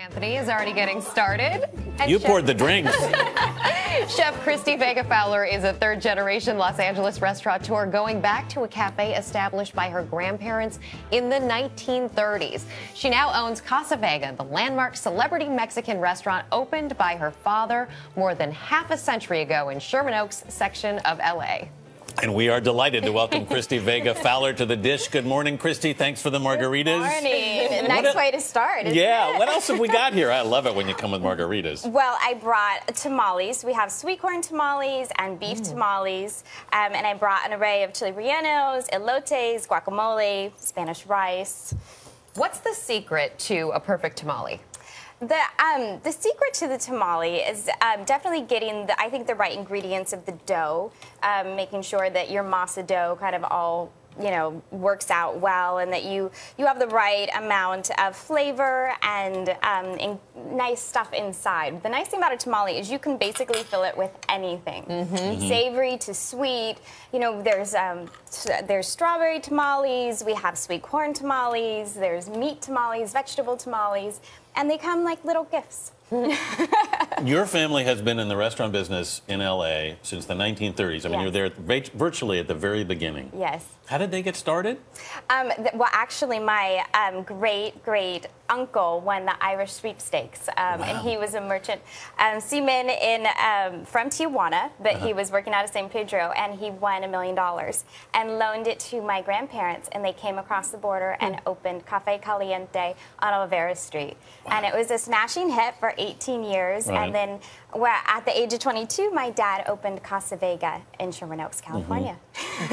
Anthony is already getting started. And you poured the drinks. Chef Christy Vega Fowler is a third-generation Los Angeles restaurateur going back to a cafe established by her grandparents in the 1930s. She now owns Casa Vega, the landmark celebrity Mexican restaurant opened by her father more than half a century ago in Sherman Oaks section of L.A. And we are delighted to welcome Christy Vega Fowler to the dish. Good morning, Christy. Thanks for the margaritas. Good morning. Nice way to start, isn't it? What else have we got here? I love it when you come with margaritas. Well, I brought tamales. We have sweet corn tamales and beef tamales. And I brought an array of chili rellenos, elotes, guacamole, Spanish rice. What's the secret to a perfect tamale? The secret to the tamale is definitely getting, I think, the right ingredients of the dough, making sure that your masa dough kind of all, works out well, and that you have the right amount of flavor and nice stuff inside. The nice thing about a tamale is you can basically fill it with anything, savory to sweet. There's strawberry tamales, we have sweet corn tamales, there's meat tamales, vegetable tamales, and they come like little gifts. Your family has been in the restaurant business in L.A. since the 1930s. I mean, you're there virtually at the very beginning. Yes. How did they get started? Well, actually, my great uncle won the Irish sweepstakes, Wow. and he was a merchant seaman from Tijuana, but he was working out of San Pedro, and he won $1 million and loaned it to my grandparents, and they came across the border and opened Cafe Caliente on Olvera Street. Wow. And it was a smashing hit for 18 years, Right. and then at the age of 22, my dad opened Casa Vega in Sherman Oaks, California.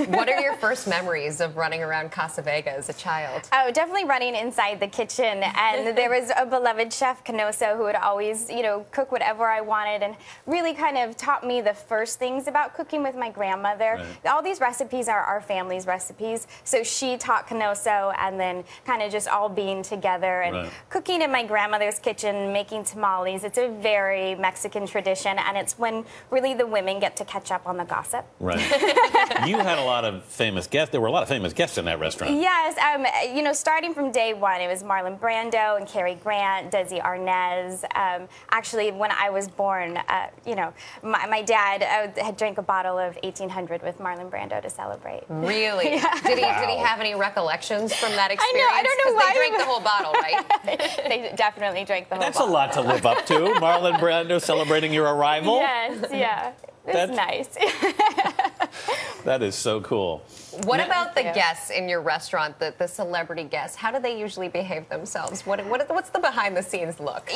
What are your first memories of running around Casa Vega as a child? Oh, definitely running inside the kitchen. And there was a beloved chef, Canoso, who would always, cook whatever I wanted and really kind of taught me the first things about cooking with my grandmother. Right. All these recipes are our family's recipes. So she taught Canoso, and then kind of just all being together and cooking in my grandmother's kitchen, making tamales. It's a very Mexican tradition, and it's when really the women get to catch up on the gossip. Right. You had a lot of famous guests. There were a lot of famous guests in that restaurant. Yes. Starting from day one, it was Marlon Brando and Cary Grant, Desi Arnaz. Actually, when I was born, my dad had drank a bottle of 1800 with Marlon Brando to celebrate. Really? Yeah. Did he have any recollections from that experience? I don't know why. They drank the whole bottle, right? They definitely drank the whole That's bottle. a lot to live up to. Marlon Brando celebrating your arrival. Yes, yeah. It's nice. That is so cool. What about the guests in your restaurant, the celebrity guests? How do they usually behave themselves? What's the behind-the-scenes look?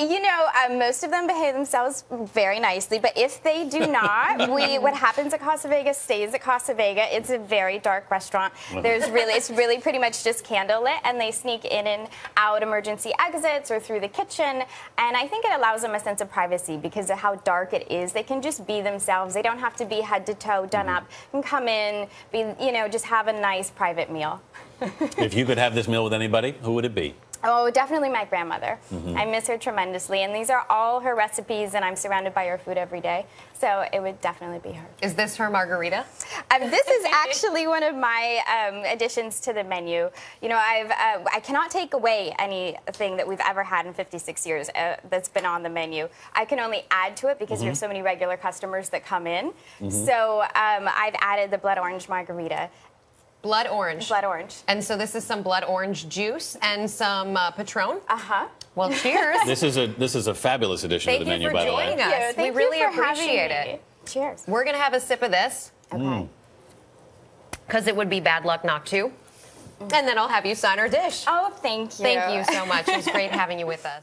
Most of them behave themselves very nicely, but if they do not, what happens at Casa Vega stays at Casa Vega. It's a very dark restaurant. It's really pretty much just candlelit, and they sneak in and out emergency exits or through the kitchen, and I think it allows them a sense of privacy because of how dark it is. They can just be themselves. They don't have to be head to toe done up and come in, just have a nice private meal. If you could have this meal with anybody, who would it be? Oh, definitely my grandmother. I miss her tremendously, and these are all her recipes, and I'm surrounded by her food every day, so it would definitely be her. Is this her margarita? This is actually one of my additions to the menu. I cannot take away anything that we've ever had in 56 years that's been on the menu. I can only add to it because we have so many regular customers that come in. So I've added the blood orange margarita. Blood orange. Blood orange. And so this is some blood orange juice and some Patron. Well, cheers. This is a fabulous addition to the menu, by the way. Thank you for joining us. Thank we really you for appreciate having me. it. Cheers. We're gonna have a sip of this. Okay. Because it would be bad luck not to. And then I'll have you sign our dish. Oh, thank you. Thank you so much. It was great having you with us.